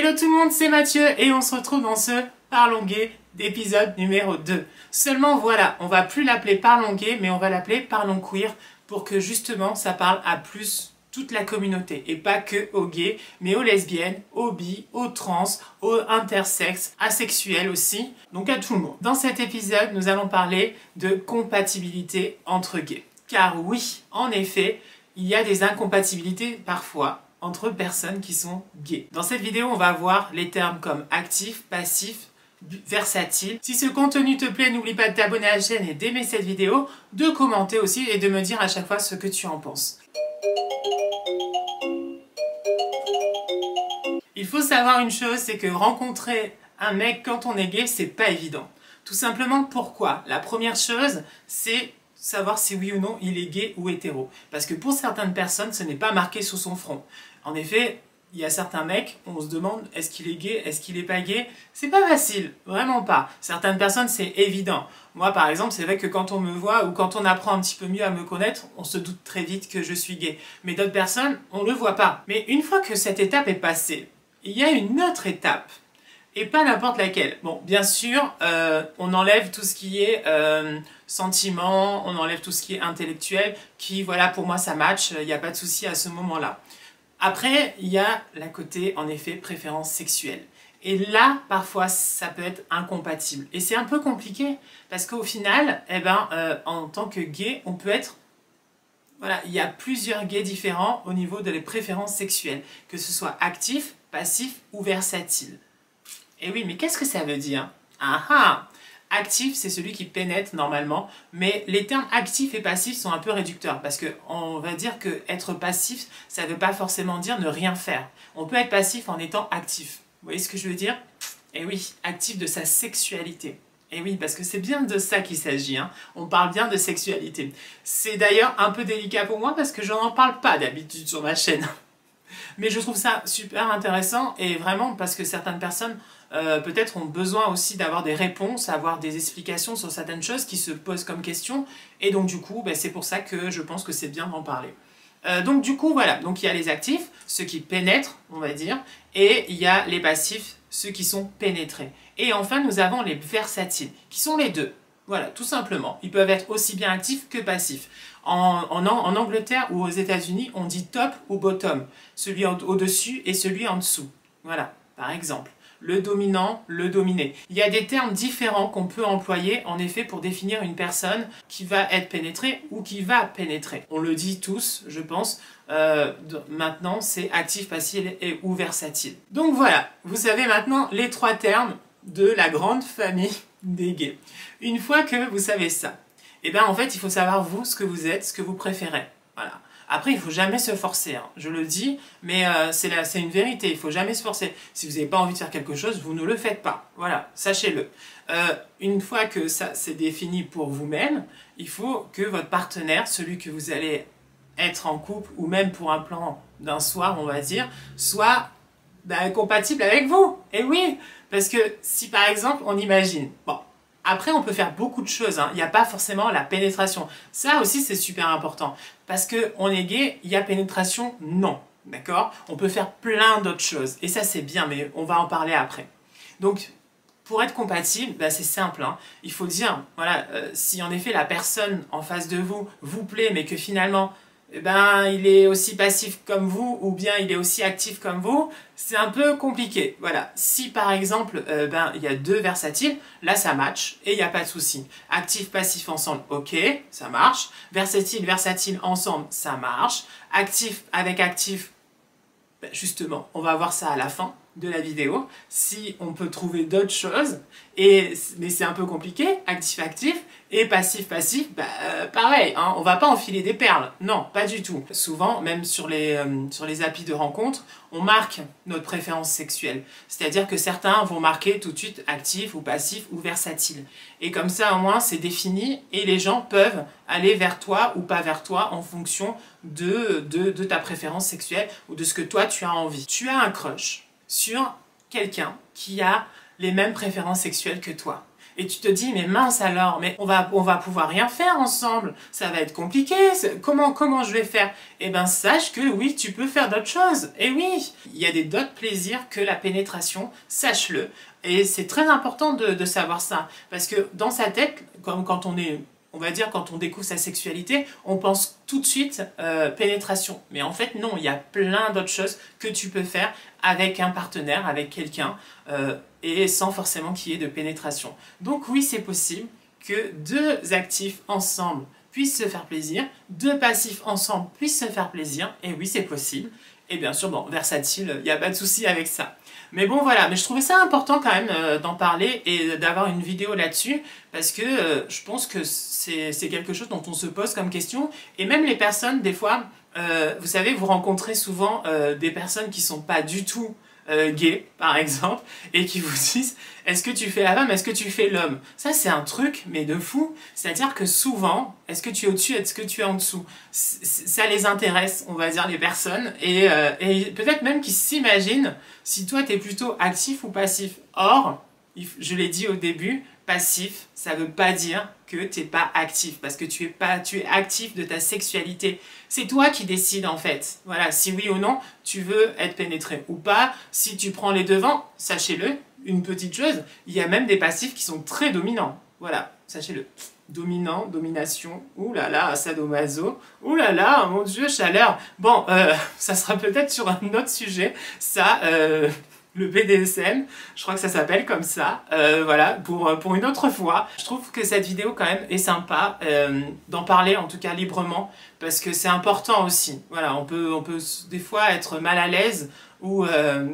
Hello tout le monde, c'est Mathieu et on se retrouve dans ce Parlons Gay d'épisode numéro 2. Seulement voilà, on va plus l'appeler Parlons Gay, mais on va l'appeler Parlons Queer pour que justement ça parle à plus toute la communauté et pas que aux gays, mais aux lesbiennes, aux bi, aux trans, aux intersexes, asexuels aussi, donc à tout le monde. Dans cet épisode, nous allons parler de compatibilité entre gays. Car oui, en effet, il y a des incompatibilités parfois entre personnes qui sont gays. Dans cette vidéo, on va voir les termes comme actif, passif, versatile. Si ce contenu te plaît, n'oublie pas de t'abonner à la chaîne et d'aimer cette vidéo, de commenter aussi et de me dire à chaque fois ce que tu en penses. Il faut savoir une chose, c'est que rencontrer un mec quand on est gay, c'est pas évident. Tout simplement pourquoi? La première chose, c'est savoir si oui ou non il est gay ou hétéro. Parce que pour certaines personnes, ce n'est pas marqué sur son front. En effet, il y a certains mecs, on se demande est-ce qu'il est gay, est-ce qu'il est pas gay? C'est pas facile, vraiment pas. Certaines personnes, c'est évident. Moi, par exemple, c'est vrai que quand on me voit ou quand on apprend un petit peu mieux à me connaître, on se doute très vite que je suis gay. Mais d'autres personnes, on le voit pas. Mais une fois que cette étape est passée, il y a une autre étape. Et pas n'importe laquelle. Bon, bien sûr, on enlève tout ce qui est sentiment, on enlève tout ce qui est intellectuel, qui, voilà, pour moi, ça match, il n'y a pas de souci à ce moment-là. Après, il y a la côté, en effet, préférence sexuelle. Et là, parfois, ça peut être incompatible. Et c'est un peu compliqué, parce qu'au final, eh ben, en tant que gay, on peut être... Voilà, il y a plusieurs gays différents au niveau de les préférences sexuelles, que ce soit actif, passif ou versatile. Et oui, mais qu'est-ce que ça veut dire? Ah ah! Actif, c'est celui qui pénètre normalement, mais les termes actif et passif sont un peu réducteurs, parce qu'on va dire que être passif, ça ne veut pas forcément dire ne rien faire. On peut être passif en étant actif. Vous voyez ce que je veux dire? Et oui, actif de sa sexualité. Et oui, parce que c'est bien de ça qu'il s'agit, hein. On parle bien de sexualité. C'est d'ailleurs un peu délicat pour moi, parce que je n'en parle pas d'habitude sur ma chaîne. Mais je trouve ça super intéressant, et vraiment parce que certaines personnes peut-être ont besoin aussi d'avoir des réponses, avoir des explications sur certaines choses qui se posent comme question, et donc du coup c'est pour ça que je pense que c'est bien d'en parler. Donc du coup voilà, donc il y a les actifs, ceux qui pénètrent on va dire, et il y a les passifs, ceux qui sont pénétrés. Et enfin nous avons les versatiles, qui sont les deux. Voilà, tout simplement. Ils peuvent être aussi bien actifs que passifs. En Angleterre ou aux États-Unis, on dit top ou bottom. Celui au-dessus et celui en dessous. Voilà, par exemple. Le dominant, le dominé. Il y a des termes différents qu'on peut employer, en effet, pour définir une personne qui va être pénétrée ou qui va pénétrer. On le dit tous, je pense. Maintenant, c'est actif, passif ou versatile. Donc voilà, vous savez maintenant les trois termes de la grande famille des gays. Une fois que vous savez ça, et bien en fait il faut savoir vous, ce que vous êtes, ce que vous préférez. Voilà. Après il ne faut jamais se forcer, hein. Je le dis, mais c'est une vérité, il ne faut jamais se forcer. Si vous n'avez pas envie de faire quelque chose, vous ne le faites pas. Voilà, sachez-le. Une fois que ça c'est défini pour vous-même, il faut que votre partenaire, celui que vous allez être en couple, ou même pour un plan d'un soir on va dire, soit compatible avec vous. Et oui, parce que si par exemple on imagine, bon, après on peut faire beaucoup de choses, hein. Il n'y a pas forcément la pénétration. Ça aussi c'est super important. Parce qu'on est gay, il y a pénétration? Non. D'accord? On peut faire plein d'autres choses. Et ça c'est bien, mais on va en parler après. Donc, pour être compatible, c'est simple, hein. Il faut dire, voilà, si en effet la personne en face de vous vous plaît, mais que finalement il est aussi passif comme vous, ou bien il est aussi actif comme vous, c'est un peu compliqué. Voilà. Si par exemple, il y a deux versatiles, là ça match, et il n'y a pas de souci. Actif, passif ensemble, ok, ça marche. Versatile, versatile ensemble, ça marche. Actif avec actif, justement, on va voir ça à la fin de la vidéo, si on peut trouver d'autres choses, mais c'est un peu compliqué, actif-actif, et passif-passif, pareil, hein, on va pas enfiler des perles, non, pas du tout. Souvent, même sur les applis de rencontre, on marque notre préférence sexuelle, c'est-à-dire que certains vont marquer tout de suite actif ou passif ou versatile, et comme ça au moins c'est défini, et les gens peuvent aller vers toi ou pas vers toi en fonction de ta préférence sexuelle ou de ce que toi tu as envie. Tu as un crush sur quelqu'un qui a les mêmes préférences sexuelles que toi. et tu te dis mais mince alors, mais on va pouvoir rien faire ensemble, ça va être compliqué, comment je vais faire? Eh ben sache que oui, tu peux faire d'autres choses, et oui, il y a d'autres plaisirs que la pénétration, sache-le, et c'est très important de savoir ça, parce que dans sa tête, comme quand on va dire quand on découvre sa sexualité, on pense tout de suite pénétration. Mais en fait, non, il y a plein d'autres choses que tu peux faire avec un partenaire, avec quelqu'un, et sans forcément qu'il y ait de pénétration. Donc oui, c'est possible que deux actifs ensemble puissent se faire plaisir, deux passifs ensemble puissent se faire plaisir, et oui, c'est possible. Et bien sûr, bon, versatile, il n'y a pas de souci avec ça. Mais bon voilà, mais je trouvais ça important quand même d'en parler et d'avoir une vidéo là-dessus parce que je pense que c'est quelque chose dont on se pose comme question et même les personnes des fois, vous savez, vous rencontrez souvent des personnes qui sont pas du tout gays par exemple et qui vous disent est-ce que tu fais la femme, est-ce que tu fais l'homme? Ça c'est un truc mais de fou, c'est-à-dire que souvent, est-ce que tu es au-dessus, est-ce que tu es en dessous? Ça les intéresse, on va dire, les personnes et peut-être même qu'ils s'imaginent si toi tu es plutôt actif ou passif. Or, je l'ai dit au début, passif, ça veut pas dire que tu n'es pas actif, parce que tu es actif de ta sexualité. C'est toi qui décides en fait. Voilà, si oui ou non, tu veux être pénétré ou pas. Si tu prends les devants, sachez-le, une petite chose, il y a même des passifs qui sont très dominants. Voilà, sachez-le. Dominant, domination, oulala, sadomaso, oulala, mon Dieu, chaleur. Bon, ça sera peut-être sur un autre sujet, ça, le BDSM, je crois que ça s'appelle comme ça, voilà, pour une autre fois. Je trouve que cette vidéo quand même est sympa, d'en parler en tout cas librement, parce que c'est important aussi. Voilà, on peut des fois être mal à l'aise, ou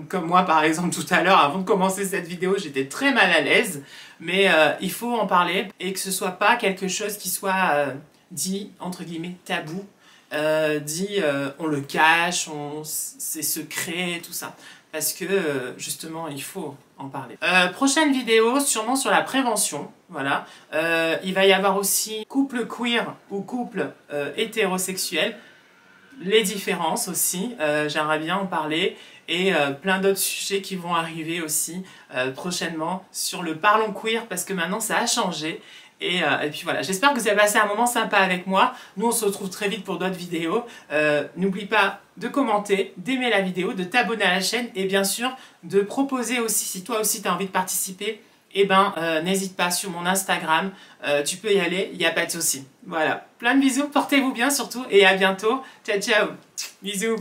comme moi par exemple tout à l'heure, avant de commencer cette vidéo, j'étais très mal à l'aise, mais il faut en parler, et que ce soit pas quelque chose qui soit dit, entre guillemets, tabou, on le cache, c'est secret, tout ça. Parce que justement il faut en parler. Prochaine vidéo sûrement sur la prévention, voilà. Il va y avoir aussi couple queer ou couple hétérosexuel, les différences aussi, j'aimerais bien en parler, et plein d'autres sujets qui vont arriver aussi prochainement sur le Parlons Queer, parce que maintenant ça a changé. Et puis voilà, j'espère que vous avez passé un moment sympa avec moi. Nous, on se retrouve très vite pour d'autres vidéos. N'oublie pas de commenter, d'aimer la vidéo, de t'abonner à la chaîne et bien sûr de proposer aussi, si toi aussi tu as envie de participer, eh ben n'hésite pas sur mon Instagram, tu peux y aller, il n'y a pas de souci. Voilà, plein de bisous, portez-vous bien surtout et à bientôt. Ciao, ciao, bisous.